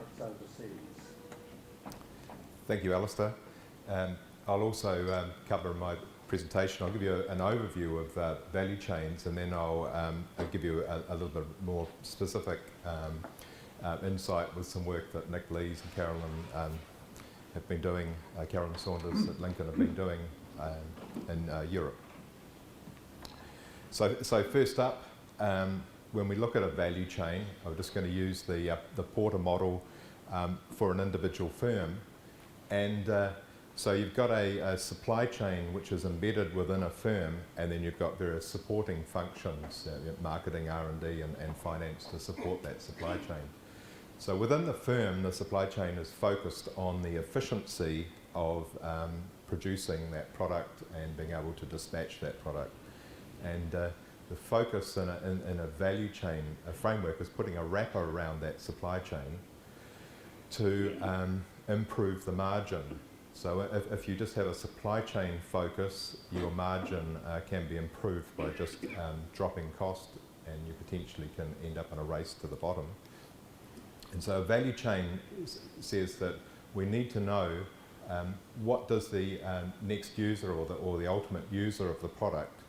markets overseas? Thank you, Alistair. I'll also cover in my presentation, I'll give you an overview of value chains, and then I'll give you a little bit more specific insight with some work that Nick Lees and Carolyn have been doing, Carolyn Saunders at Lincoln have been doing in Europe. So first up, when we look at a value chain, I'm just going to use the Porter model for an individual firm. And so you've got a supply chain which is embedded within a firm, and then you've got various supporting functions, marketing, R&D and finance to support that supply chain. So within the firm, the supply chain is focused on the efficiency of producing that product and being able to dispatch that product. And the focus in a value chain, a framework, is putting a wrapper around that supply chain to improve the margin. So if you just have a supply chain focus, your margin can be improved by just dropping cost, and you potentially can end up in a race to the bottom. And so a value chain says that we need to know what does the next user or the ultimate user of the product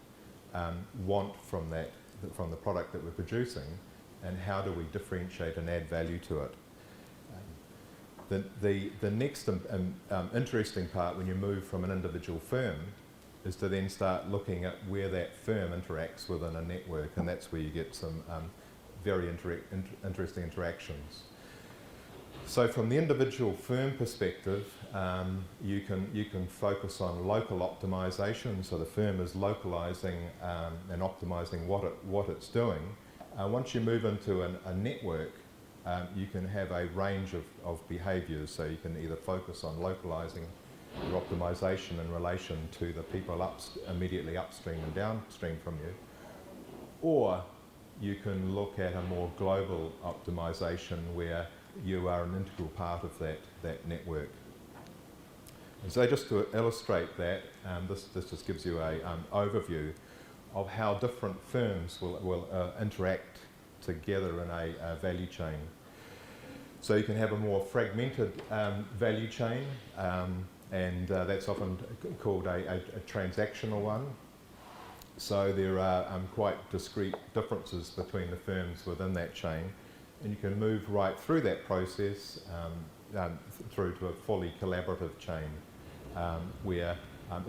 want from the product that we're producing, and how do we differentiate and add value to it. The next interesting part when you move from an individual firm is to then start looking at where that firm interacts within a network, and that's where you get some very interesting interactions. So from the individual firm perspective, you can focus on local optimization. So the firm is localizing and optimizing what it's doing. Once you move into a network, you can have a range of behaviours. So you can either focus on localising your optimisation in relation to the people immediately upstream and downstream from you, or you can look at a more global optimisation where you are an integral part of that network. And so just to illustrate that, this just gives you an overview of how different firms will interact together in a value chain. So you can have a more fragmented value chain, and that's often called a transactional one. So there are quite discrete differences between the firms within that chain, and you can move right through that process through to a fully collaborative chain, where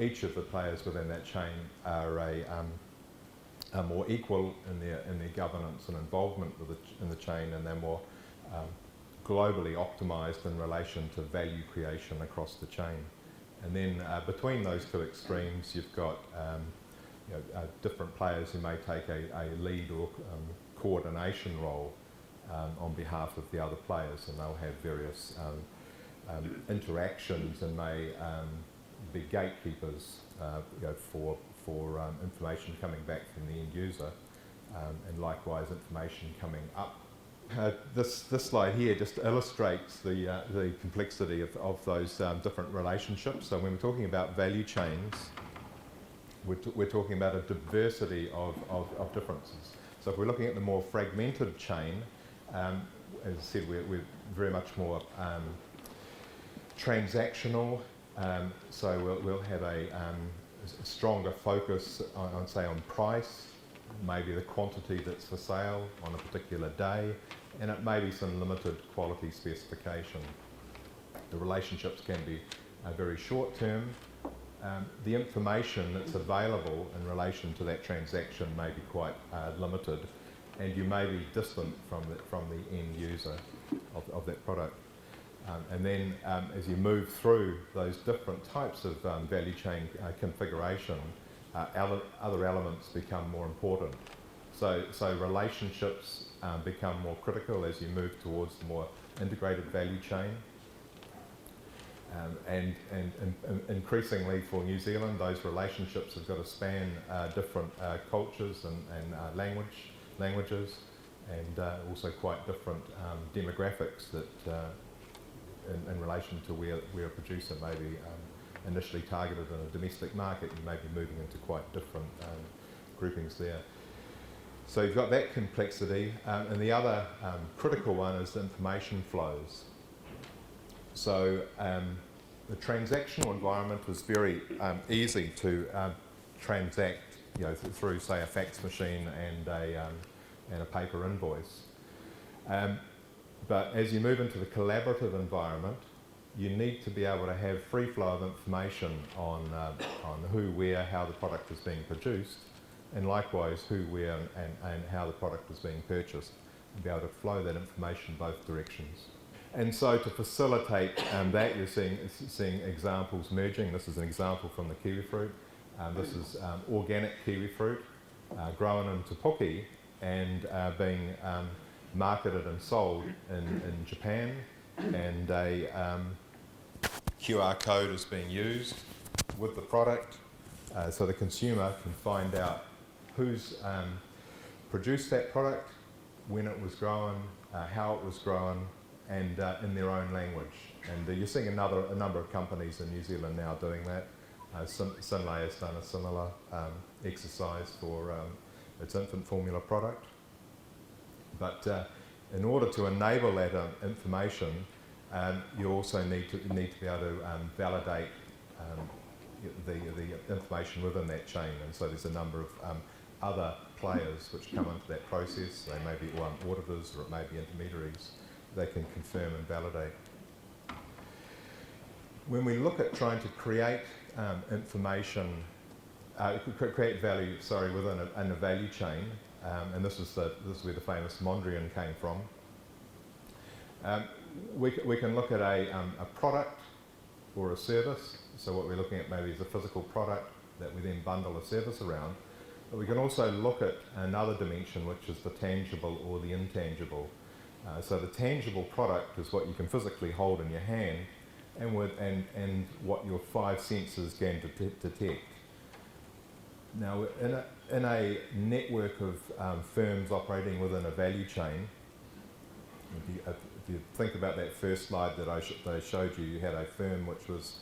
each of the players within that chain are more equal in their governance and involvement in the chain, and they're more globally optimised in relation to value creation across the chain. And then between those two extremes, you've got different players who may take a lead or coordination role on behalf of the other players, and they'll have various interactions and may be gatekeepers for information coming back from the end user, and likewise information coming up. This slide here just illustrates the complexity of those different relationships. So when we're talking about value chains, we're talking about a diversity of differences. So if we're looking at the more fragmented chain, as I said, we're very much more transactional. So we'll have a stronger focus on, say, on price, maybe the quantity that's for sale on a particular day, and it may be some limited quality specification. The relationships can be very short term. The information that's available in relation to that transaction may be quite limited, and you may be distant from the end user of that product. And then as you move through those different types of value chain configuration, other elements become more important. So relationships become more critical as you move towards the more integrated value chain. And increasingly for New Zealand, those relationships have got to span different cultures and languages, and also quite different demographics that in relation to where a producer may be initially targeted in a domestic market, you may be moving into quite different groupings there. So you've got that complexity, and the other critical one is information flows. So the transactional environment is very easy to transact, through, say, a fax machine and a paper invoice. But as you move into the collaborative environment, you need to be able to have free flow of information on who, where, how the product is being produced, and likewise who, where, and how the product is being purchased, and be able to flow that information both directions. And so to facilitate that, you're seeing examples merging. This is an example from the kiwi fruit. This is organic kiwi fruit grown in Te Puke and being marketed and sold in Japan, and a QR code is being used with the product so the consumer can find out who's produced that product, when it was grown, how it was grown, and in their own language. And you're seeing a number of companies in New Zealand now doing that. Synlait has done a similar exercise for its infant formula product. But in order to enable that information, you also need to be able to validate the information within that chain. And so there's a number of other players which come into that process. They may be auditors, or it may be intermediaries. They can confirm and validate. When we look at trying to create information, create value, within a value chain, and this is where the famous Mondrian came from. We can look at a product or a service. So what we're looking at maybe is a physical product that we then bundle a service around. But we can also look at another dimension, which is the tangible or the intangible. So the tangible product is what you can physically hold in your hand, and what your five senses can detect. Now, in a network of firms operating within a value chain, if you think about that first slide that I showed you, you had a firm which was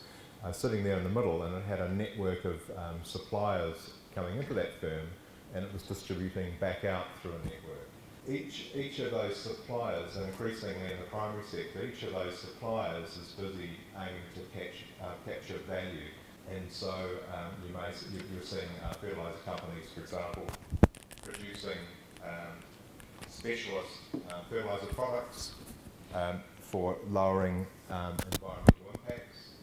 sitting there in the middle, and it had a network of suppliers coming into that firm, and it was distributing back out through a network. Each of those suppliers, and increasingly in the primary sector, each of those suppliers is busy aiming to capture value. And so you're seeing fertiliser companies, for example, producing specialist fertiliser products for lowering environmental impacts.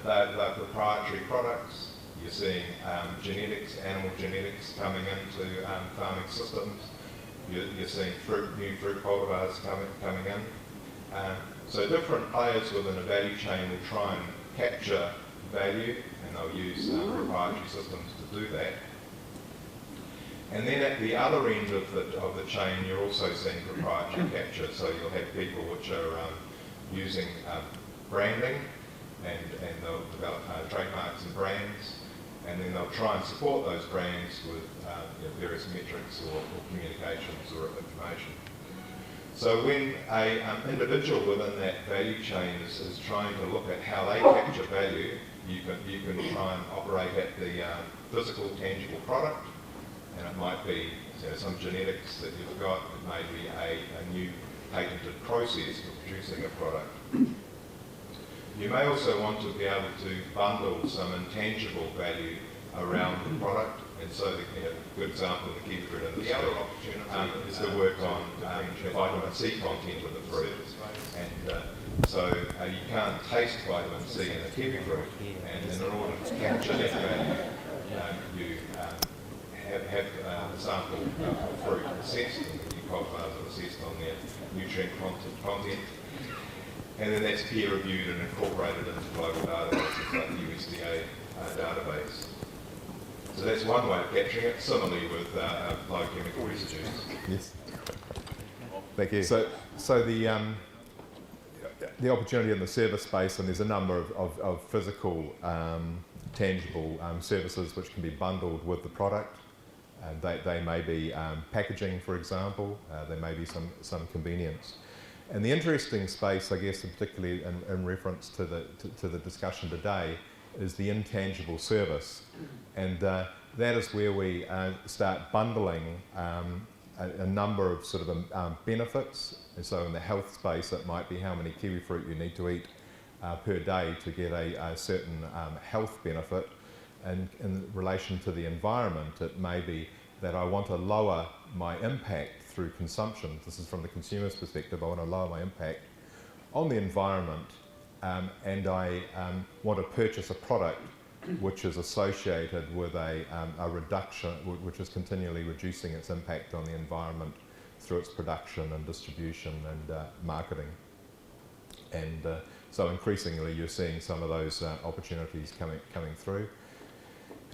They're proprietary products. You're seeing genetics, animal genetics coming into farming systems. You're seeing new fruit cultivars coming in. So different players within a value chain will try and capture value, and they'll use proprietary systems to do that. And then at the other end of the chain, you're also seeing proprietary capture. So you'll have people which are using branding, and they'll develop trademarks and brands, and then they'll try and support those brands with various metrics or communications or information. So when an individual within that value chain is trying to look at how they capture value, you can try and operate at the physical, tangible product, and it might be some genetics that you've got. It may be a new patented process for producing a product. You may also want to be able to bundle some intangible value around the product, and so a good example of the kiwi fruit industry is to work on the vitamin C content of the fruit. And so you can't taste vitamin C in a kiwi fruit, and in order to capture that value, you have the sample of fruit assessed, and the cultivars are assessed on their nutrient content. And then that's peer reviewed and incorporated into global databases like the USDA database. So that's one way of capturing it, similarly with low chemical residues. Yes. Thank you. So the opportunity in the service space, and there's a number of physical, tangible services which can be bundled with the product. They may be packaging, for example. There may be some convenience. And the interesting space, I guess, and particularly in reference to the discussion today, is the intangible service. And that is where we start bundling a number of sort of benefits. And so in the health space, it might be how many kiwi fruit you need to eat per day to get a certain health benefit. And in relation to the environment, it may be that I want to lower my impact through consumption. This is from the consumer's perspective. I want to lower my impact on the environment, and I want to purchase a product which is associated with a reduction, which is continually reducing its impact on the environment through its production and distribution and marketing. And so increasingly you're seeing some of those opportunities coming through.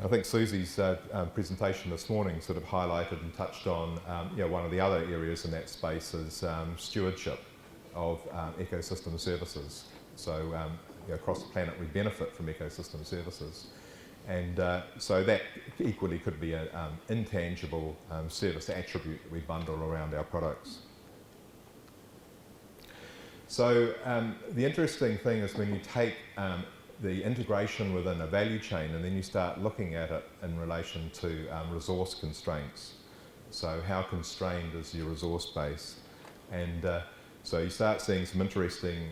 I think Susie's presentation this morning sort of highlighted and touched on one of the other areas in that space is stewardship of ecosystem services. So across the planet we benefit from ecosystem services, and so that equally could be an intangible service attribute that we bundle around our products. So the interesting thing is when you take the integration within a value chain and then you start looking at it in relation to resource constraints. So how constrained is your resource base? And so you start seeing some interesting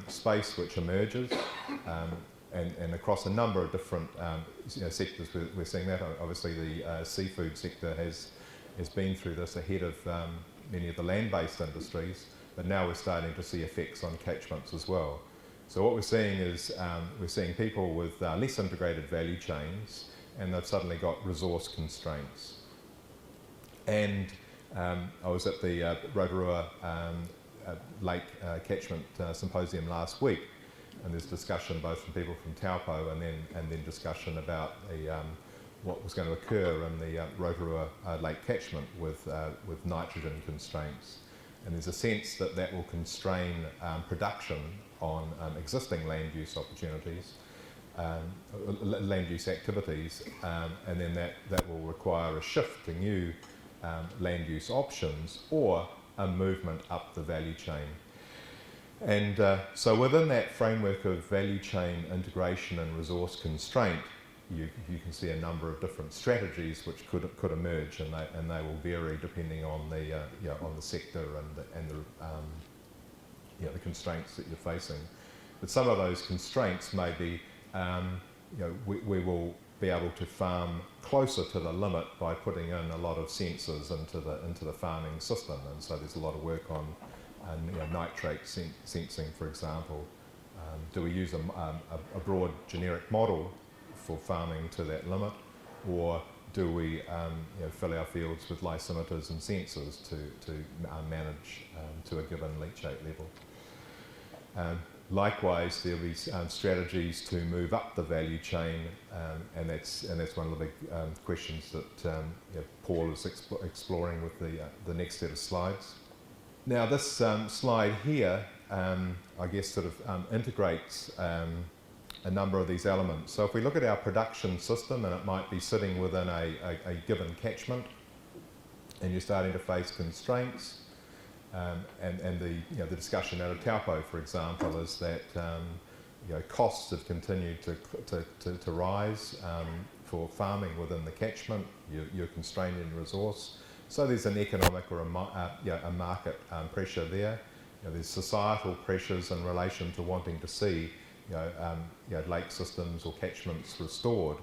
space which emerges, and across a number of different sectors we're seeing that. Obviously the seafood sector has been through this ahead of many of the land-based industries, but now we're starting to see effects on catchments as well. So what we're seeing is we're seeing people with less integrated value chains, and they've suddenly got resource constraints. And I was at the Rotorua Lake Catchment Symposium last week, and there's discussion both from people from Taupo and then discussion about what was going to occur in the Rotorua Lake Catchment with nitrogen constraints. And there's a sense that that will constrain production on existing land use opportunities, land use activities, and then that will require a shift to new land use options or a movement up the value chain. And so within that framework of value chain integration and resource constraint, you can see a number of different strategies which could emerge, and they will vary depending on the sector and the constraints that you're facing. But some of those constraints may be we will be able to farm closer to the limit by putting in a lot of sensors into the farming system, and so there's a lot of work on nitrate sensing, for example. Do we use a broad generic model for farming to that limit, or do we fill our fields with lysimeters and sensors to manage to a given leachate level? Likewise, there'll be strategies to move up the value chain, and that's one of the big questions that Paul is exploring with the next set of slides. Now, this slide here, I guess, sort of integrates a number of these elements. So if we look at our production system, and it might be sitting within a given catchment, and you're starting to face constraints, and the discussion out of Taupo, for example, is that costs have continued to rise for farming within the catchment. You're constrained in resource, so there's an economic or a market pressure there. There's societal pressures in relation to wanting to see lake systems or catchments restored.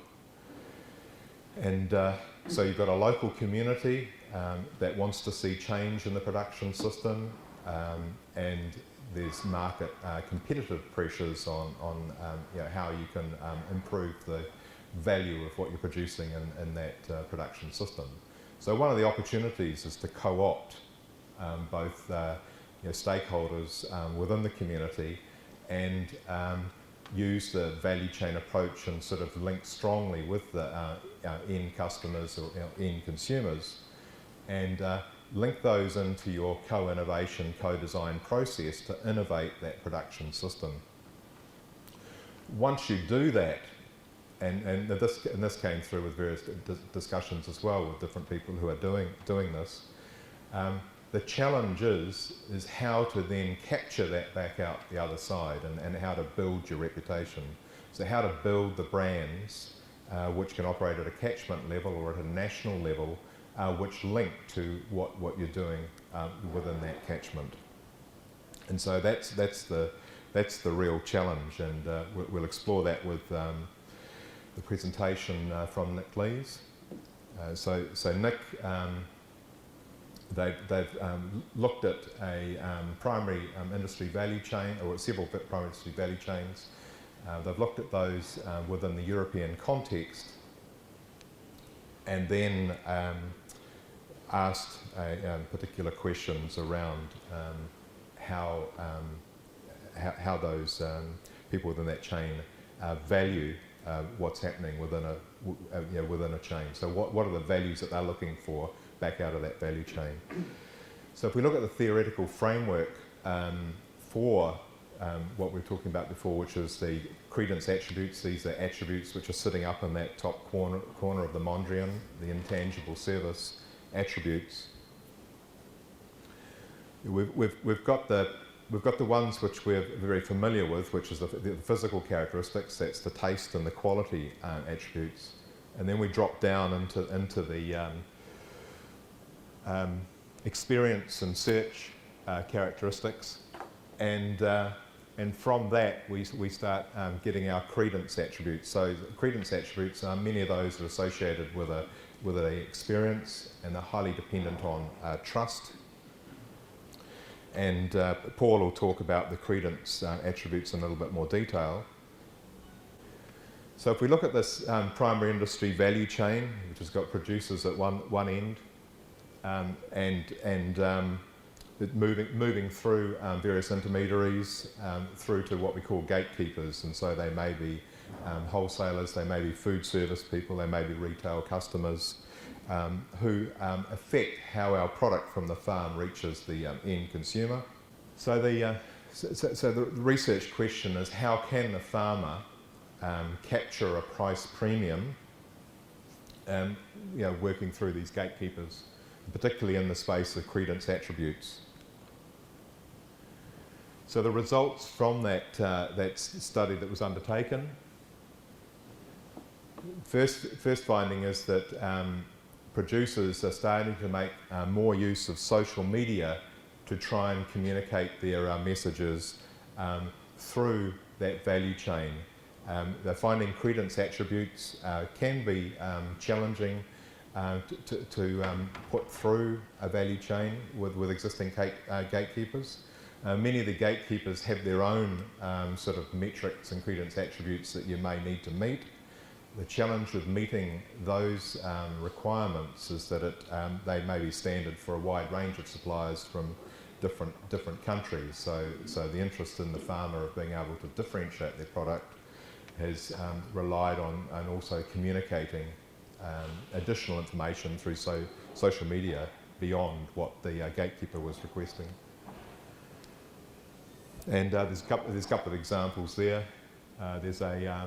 And so you've got a local community that wants to see change in the production system, and there's market competitive pressures on how you can improve the value of what you're producing in that production system. So one of the opportunities is to co-opt both stakeholders within the community and use the value chain approach and sort of link strongly with the end customers or end consumers, and link those into your co-innovation, co-design process to innovate that production system. Once you do that, and this came through with various discussions as well with different people who are doing this, the challenge is how to then capture that back out the other side, and how to build your reputation. So how to build the brands which can operate at a catchment level or at a national level, which link to what you're doing within that catchment. And so that's the real challenge, and we'll explore that with the presentation from Nick Lees. So Nick, they've looked at a primary industry value chain, or several primary industry value chains. They've looked at those within the European context, and then asked particular questions around how those people within that chain value what's happening within a chain. So what are the values that they're looking for back out of that value chain? So if we look at the theoretical framework for what we were talking about before, which is the credence attributes. These are attributes which are sitting up in that top corner of the Mondrian, the intangible service attributes. We've got the ones which we're very familiar with, which is the physical characteristics. That's the taste and the quality attributes, and then we drop down into the experience and search characteristics, and from that we start getting our credence attributes. So credence attributes, many of those are associated with a experience, and they're highly dependent on trust. And Paul will talk about the credence attributes in a little bit more detail. So if we look at this primary industry value chain, which has got producers at one end, and moving through various intermediaries through to what we call gatekeepers. And so they may be wholesalers, they may be food service people, they may be retail customers, who affect how our product from the farm reaches the end consumer. So the research question is, how can the farmer capture a price premium working through these gatekeepers, particularly in the space of credence attributes? So the results from that study that was undertaken, first finding is that producers are starting to make more use of social media to try and communicate their messages through that value chain. They're finding credence attributes can be challenging to put through a value chain with existing gatekeepers. Many of the gatekeepers have their own sort of metrics and credence attributes that you may need to meet. The challenge with meeting those requirements is that they may be standard for a wide range of suppliers from different countries. So the interest in the farmer of being able to differentiate their product has relied on and also communicating additional information through social media beyond what the gatekeeper was requesting. And there's a couple of examples there. There's a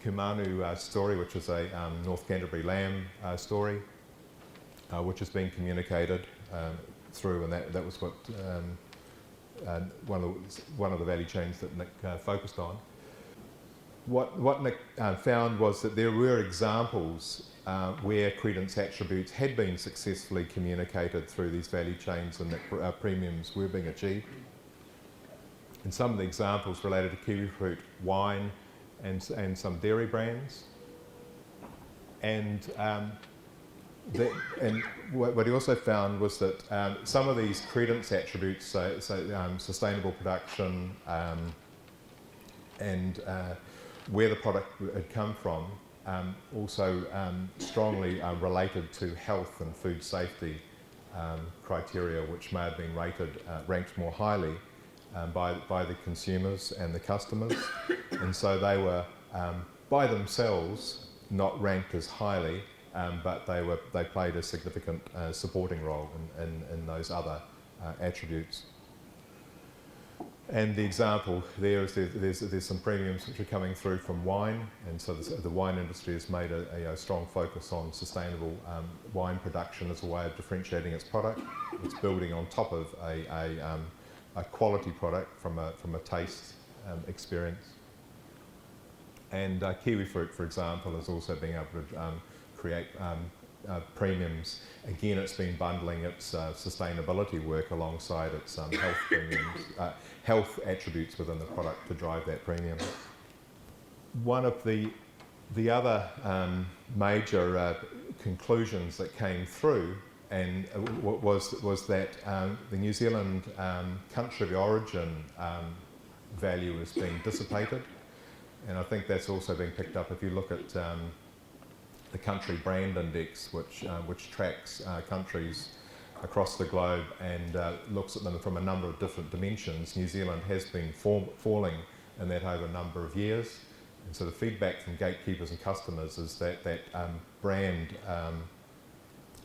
Kumanu story, which is a North Canterbury lamb story, which has been communicated through, and that was what one of the value chains that Nick focused on. What Nick found was that there were examples where credence attributes had been successfully communicated through these value chains, and that premiums were being achieved. And some of the examples related to kiwi fruit, wine, and some dairy brands. And what he also found was that some of these credence attributes, sustainable production, and where the product had come from, also strongly related to health and food safety criteria, which may have been ranked more highly by the consumers and the customers. And so they were by themselves not ranked as highly, but they played a significant supporting role in those other attributes. And the example there is there's some premiums which are coming through from wine, and so the wine industry has made a strong focus on sustainable wine production as a way of differentiating its product. It's building on top of a quality product from a taste experience. And kiwifruit, for example, is also being able to create premiums. Again, it's been bundling its sustainability work alongside its health premiums, health attributes within the product to drive that premium. One of the other major conclusions that came through and was that the New Zealand country of origin value is being dissipated, and I think that's also being picked up if you look at the country brand index, which tracks countries across the globe and looks at them from a number of different dimensions. New Zealand has been falling in that over a number of years, and so the feedback from gatekeepers and customers is that brand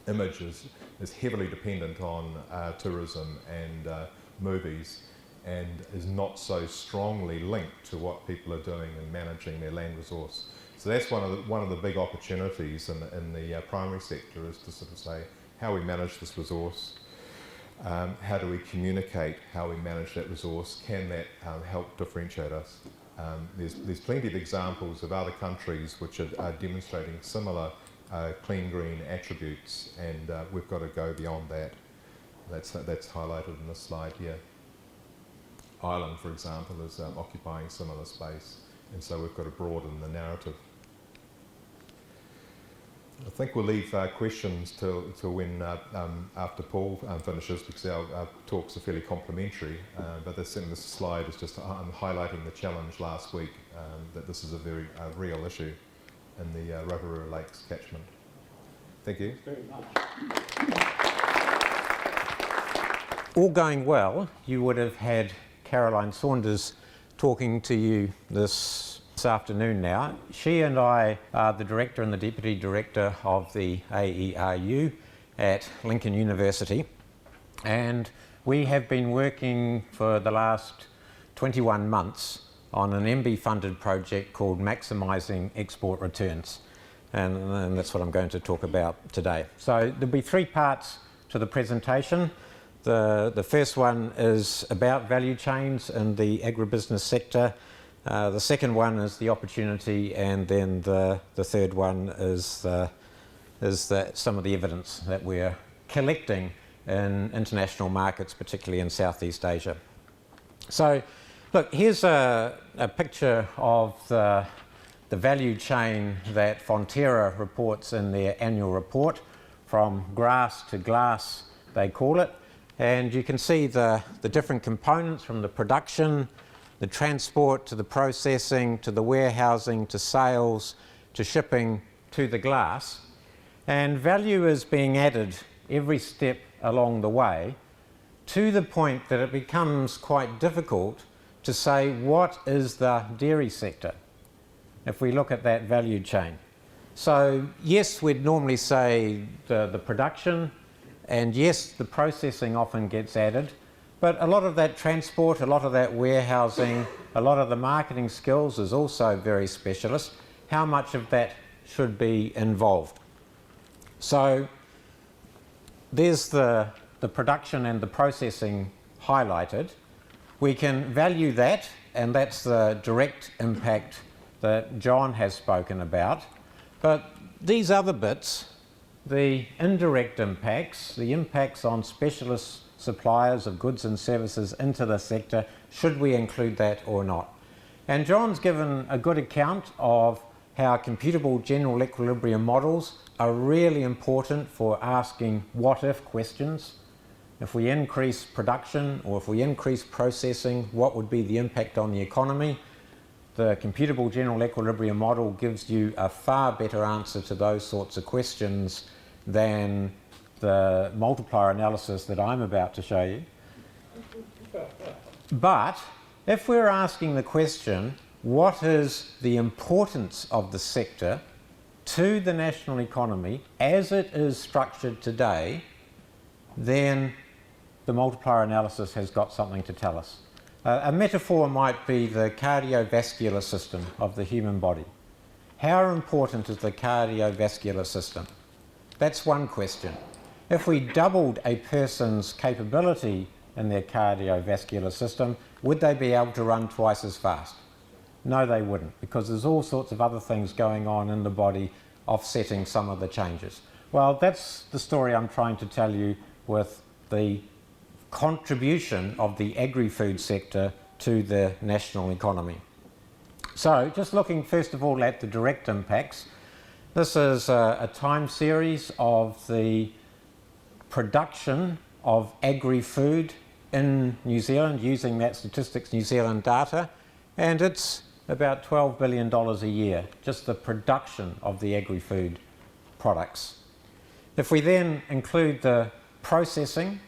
image is heavily dependent on tourism and movies, and is not so strongly linked to what people are doing in managing their land resource. So that's one of the big opportunities in the primary sector, is to sort of say how we manage this resource, how do we communicate how we manage that resource, can that help differentiate us? There's plenty of examples of other countries which are demonstrating similar clean green attributes, and we've got to go beyond that. That's highlighted in this slide here. Ireland, for example, is occupying similar space, and so we've got to broaden the narrative. I think we'll leave questions till when after Paul finishes, because our talks are fairly complementary. But this slide is just highlighting the challenge last week, that this is a very real issue in the Rotorua Lakes catchment. Thank you. Very much. All going well, you would have had Caroline Saunders talking to you this afternoon now. She and I are the director and the deputy director of the AERU at Lincoln University, and we have been working for the last 21 months on an MB funded project called Maximising Export Returns, and that's what I'm going to talk about today. So there'll be three parts to the presentation. The first one is about value chains in the agribusiness sector. The second one is the opportunity, and then the third one is some of the evidence that we're collecting in international markets, particularly in Southeast Asia. So, look, here's a picture of the value chain that Fonterra reports in their annual report, from grass to glass, they call it. And you can see the different components, from the production, the transport, to the processing, to the warehousing, to sales, to shipping, to the glass. And value is being added every step along the way, to the point that it becomes quite difficult to say what is the dairy sector if we look at that value chain. So yes, we'd normally say the production, and yes, the processing often gets added, but a lot of that transport, a lot of that warehousing, a lot of the marketing skills is also very specialist. How much of that should be involved? So there's the production and the processing highlighted. We can value that, and that's the direct impact that John has spoken about. But these other bits, the indirect impacts, the impacts on specialist suppliers of goods and services into the sector, should we include that or not? And John's given a good account of how computable general equilibrium models are really important for asking what-if questions. If we increase production, or if we increase processing, what would be the impact on the economy? The computable general equilibrium model gives you a far better answer to those sorts of questions than the multiplier analysis that I'm about to show you. But if we're asking the question, what is the importance of the sector to the national economy as it is structured today, then the multiplier analysis has got something to tell us. A metaphor might be the cardiovascular system of the human body. How important is the cardiovascular system? That's one question. If we doubled a person's capability in their cardiovascular system, would they be able to run twice as fast? No, they wouldn't, because there's all sorts of other things going on in the body offsetting some of the changes. Well, that's the story I'm trying to tell you with the contribution of the agri-food sector to the national economy. So, just looking first of all at the direct impacts, this is a time series of the production of agri-food in New Zealand using that Statistics New Zealand data, and it's about $12 billion a year, just the production of the agri-food products. If we then include the processing,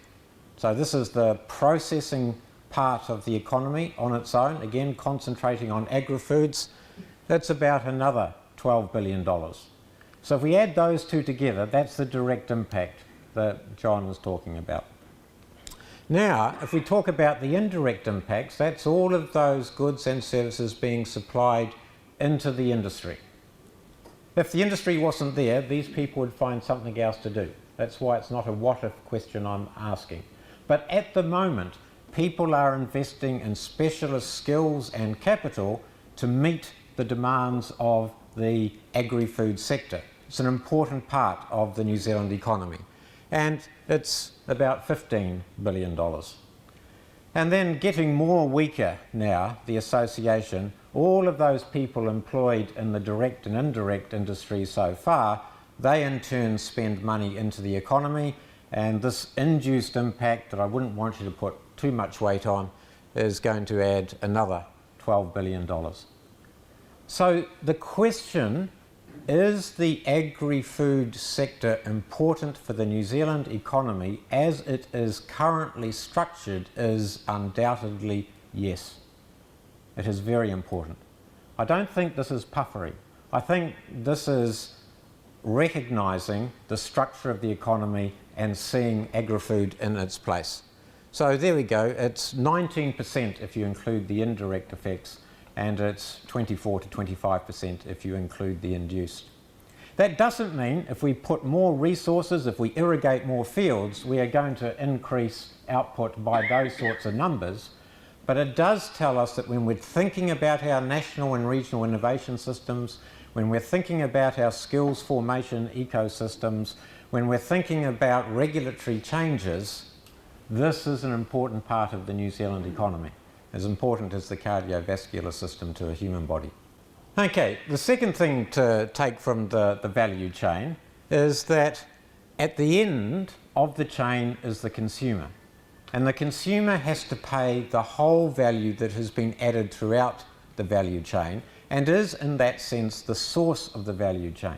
so this is the processing part of the economy on its own, again concentrating on agri-foods, that's about another $12 billion. So if we add those two together, that's the direct impact that John was talking about. Now, if we talk about the indirect impacts, that's all of those goods and services being supplied into the industry. If the industry wasn't there, these people would find something else to do. That's why it's not a what-if question I'm asking. But at the moment, people are investing in specialist skills and capital to meet the demands of the agri-food sector. It's an important part of the New Zealand economy, and it's about $15 billion. And then getting more weaker now, the association, all of those people employed in the direct and indirect industries so far, they in turn spend money into the economy, and this induced impact that I wouldn't want you to put too much weight on is going to add another $12 billion. So the question, is the agri-food sector important for the New Zealand economy as it is currently structured, is undoubtedly yes. It is very important. I don't think this is puffery. I think this is recognising the structure of the economy and seeing agri-food in its place. So there we go, it's 19% if you include the indirect effects, and it's 24 to 25% if you include the induced. That doesn't mean if we put more resources, if we irrigate more fields, we are going to increase output by those sorts of numbers, but it does tell us that when we're thinking about our national and regional innovation systems, when we're thinking about our skills formation ecosystems, when we're thinking about regulatory changes, this is an important part of the New Zealand economy, as important as the cardiovascular system to a human body. Okay, the second thing to take from the value chain is that at the end of the chain is the consumer. And the consumer has to pay the whole value that has been added throughout the value chain and is, in that sense, the source of the value chain.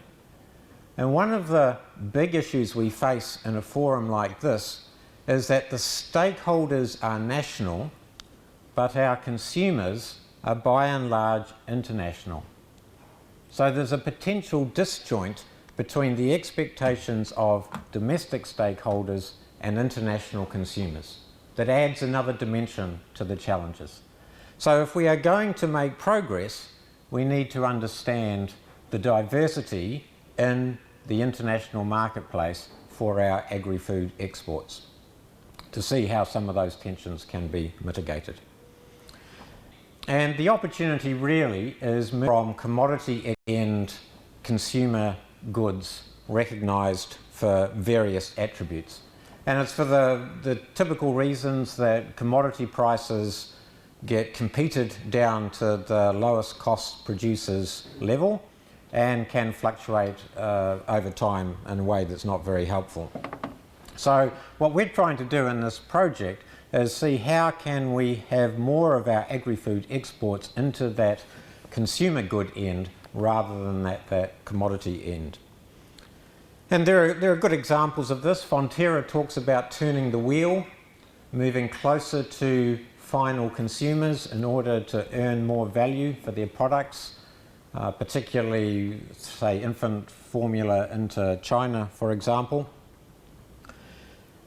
And one of the big issues we face in a forum like this is that the stakeholders are national, but our consumers are by and large international. So there's a potential disjoint between the expectations of domestic stakeholders and international consumers. That adds another dimension to the challenges. So if we are going to make progress, we need to understand the diversity in the international marketplace for our agri-food exports to see how some of those tensions can be mitigated. And the opportunity really is from commodity end consumer goods recognised for various attributes. And it's for the typical reasons that commodity prices get competed down to the lowest cost producers level and can fluctuate over time in a way that's not very helpful. So what we're trying to do in this project is see how can we have more of our agri-food exports into that consumer good end rather than that commodity end. And there are good examples of this. Fonterra talks about turning the wheel, moving closer to final consumers in order to earn more value for their products, particularly, say, infant formula into China, for example.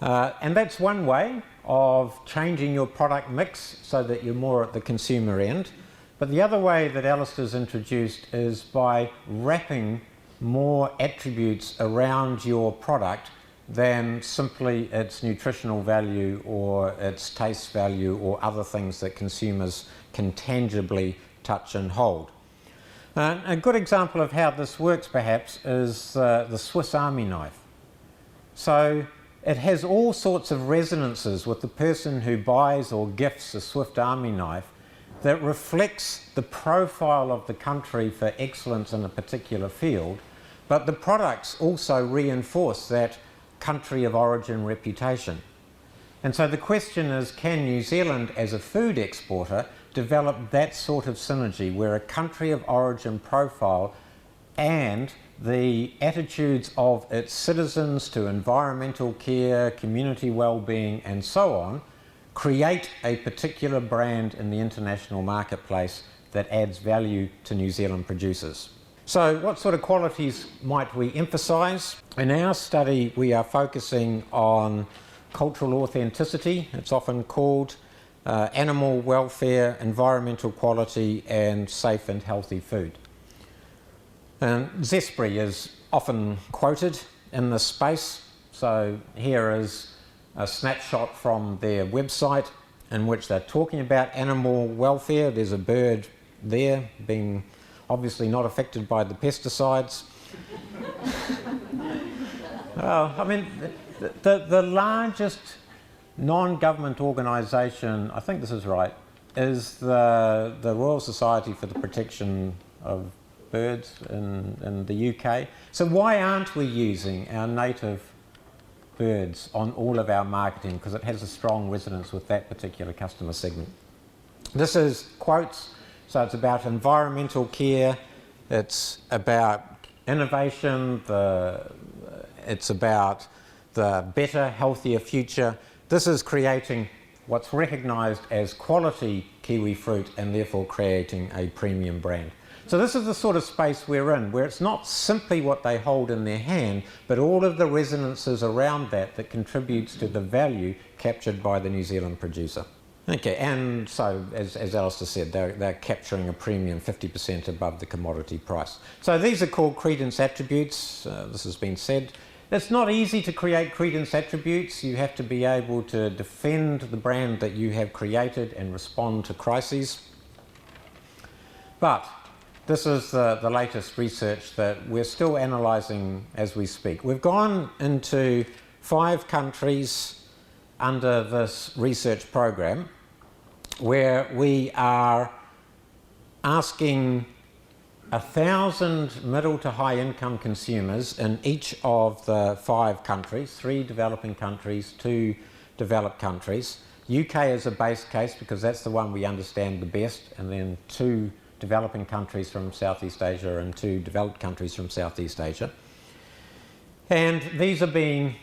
And that's one way of changing your product mix so that you're more at the consumer end. But the other way that Alistair's introduced is by wrapping more attributes around your product than simply its nutritional value or its taste value or other things that consumers can tangibly touch and hold. A good example of how this works perhaps is the Swiss Army knife. So it has all sorts of resonances with the person who buys or gifts a Swiss Army knife that reflects the profile of the country for excellence in a particular field, but the products also reinforce that country of origin reputation. And so the question is, can New Zealand as a food exporter develop that sort of synergy where a country of origin profile and the attitudes of its citizens to environmental care, community well-being and so on create a particular brand in the international marketplace that adds value to New Zealand producers? So what sort of qualities might we emphasise? In our study we are focusing on cultural authenticity, it's often called, animal welfare, environmental quality and safe and healthy food. Zespri is often quoted in this space, so here is a snapshot from their website in which they're talking about animal welfare. There's a bird there being obviously not affected by the pesticides. I mean, the largest non-government organisation, I think this is right, is the Royal Society for the Protection of Birds in the UK. So why aren't we using our native birds on all of our marketing? Because it has a strong resonance with that particular customer segment. This is quotes, so it's about environmental care, it's about innovation, it's about the better, healthier future. This is creating what's recognised as quality kiwi fruit and therefore creating a premium brand. So this is the sort of space we're in, where it's not simply what they hold in their hand, but all of the resonances around that that contributes to the value captured by the New Zealand producer. Okay, and so as Alistair said, they're capturing a premium 50% above the commodity price. So these are called credence attributes, this has been said. It's not easy to create credence attributes. You have to be able to defend the brand that you have created and respond to crises. But this is the latest research that we're still analysing as we speak. We've gone into 5 countries under this research program where we are asking 1,000 middle to high income consumers in each of the 5 countries, 3 developing countries, 2 developed countries. UK is a base case because that's the one we understand the best, and then 2 developing countries from Southeast Asia and 2 developed countries from Southeast Asia. And these are being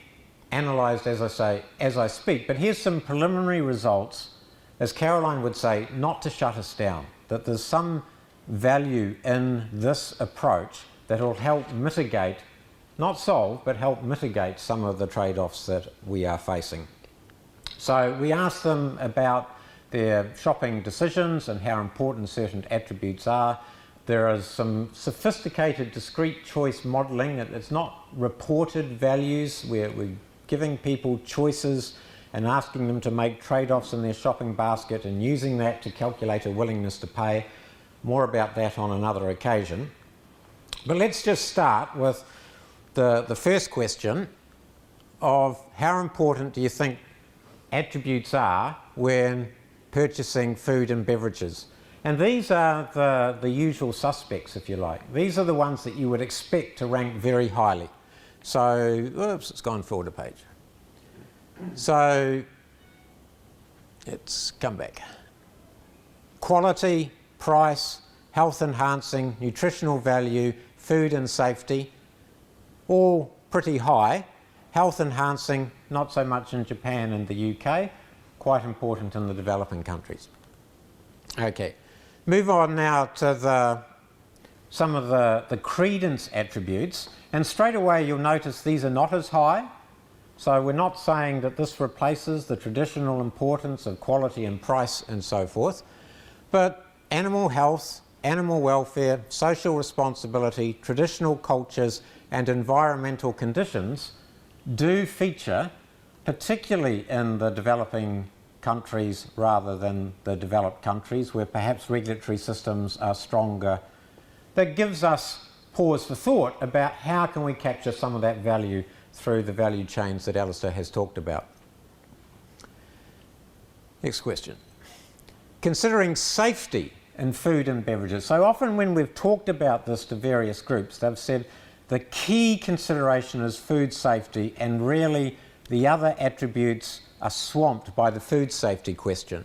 analysed, as I say, as I speak. But here's some preliminary results, as Caroline would say, not to shut us down, that there's some value in this approach that will help mitigate, not solve, but help mitigate some of the trade-offs that we are facing. So we asked them about their shopping decisions and how important certain attributes are. There is some sophisticated discrete choice modelling. It's not reported values. We're giving people choices and asking them to make trade-offs in their shopping basket and using that to calculate a willingness to pay. More about that on another occasion. But let's just start with the first question of how important do you think attributes are when purchasing food and beverages? And these are the usual suspects, if you like. These are the ones that you would expect to rank very highly. So, oops, it's gone forward a page. So, let's come back. Quality, price, health enhancing, nutritional value, food and safety, all pretty high. Health enhancing, not so much in Japan and the UK, quite important in the developing countries. Okay, move on now to some of the credence attributes, and straight away you'll notice these are not as high. So we're not saying that this replaces the traditional importance of quality and price and so forth, but animal health, animal welfare, social responsibility, traditional cultures and environmental conditions do feature, particularly in the developing countries rather than the developed countries, where perhaps regulatory systems are stronger. That gives us pause for thought about how can we capture some of that value through the value chains that Alistair has talked about. Next question. Considering safety in food and beverages. So often when we've talked about this to various groups, they've said the key consideration is food safety, and really the other attributes are swamped by the food safety question.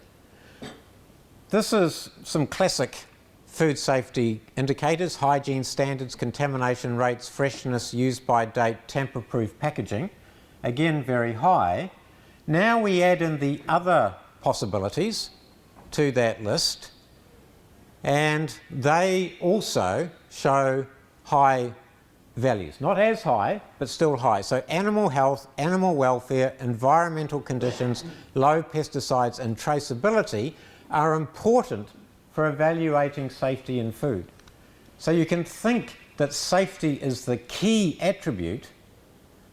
This is some classic food safety indicators: hygiene standards, contamination rates, freshness, use by date, tamper-proof packaging. Again, very high. Now we add in the other possibilities to that list, and they also show high values. Not as high, but still high. So animal health, animal welfare, environmental conditions, low pesticides and traceability are important for evaluating safety in food. So you can think that safety is the key attribute,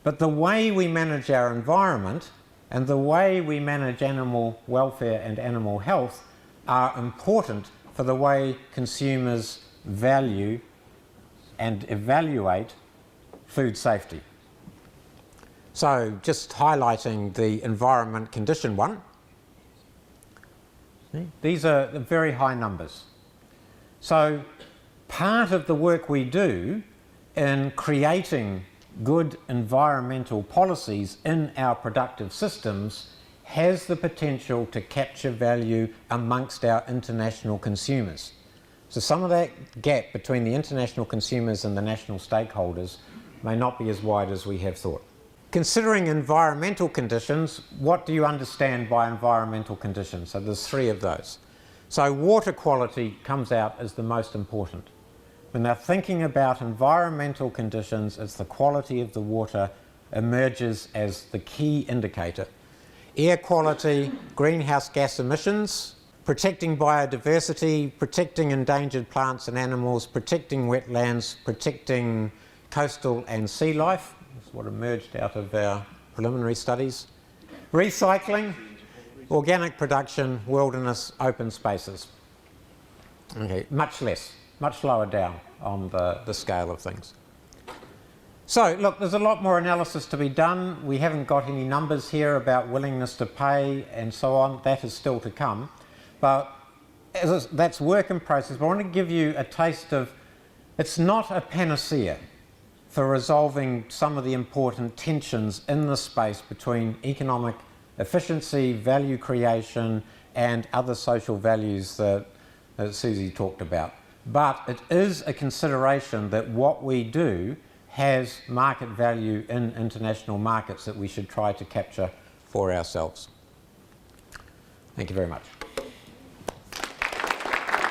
but the way we manage our environment and the way we manage animal welfare and animal health are important for the way consumers value and evaluate food safety. So just highlighting the environment condition one. These are very high numbers. So part of the work we do in creating good environmental policies in our productive systems has the potential to capture value amongst our international consumers. So some of that gap between the international consumers and the national stakeholders may not be as wide as we have thought. Considering environmental conditions, what do you understand by environmental conditions? So there's three of those. So water quality comes out as the most important. When they're thinking about environmental conditions, it's the quality of the water emerges as the key indicator. Air quality, greenhouse gas emissions, protecting biodiversity, protecting endangered plants and animals, protecting wetlands, protecting coastal and sea life. That's what emerged out of our preliminary studies. Recycling, organic production, wilderness, open spaces. Okay, much less, much lower down on the scale of things. So, look, there's a lot more analysis to be done. We haven't got any numbers here about willingness to pay and so on. That is still to come. But that's work in process. But I want to give you a taste of, it's not a panacea for resolving some of the important tensions in the space between economic efficiency, value creation, and other social values that Susie talked about. But it is a consideration that what we do has market value in international markets that we should try to capture for ourselves. Thank you very much.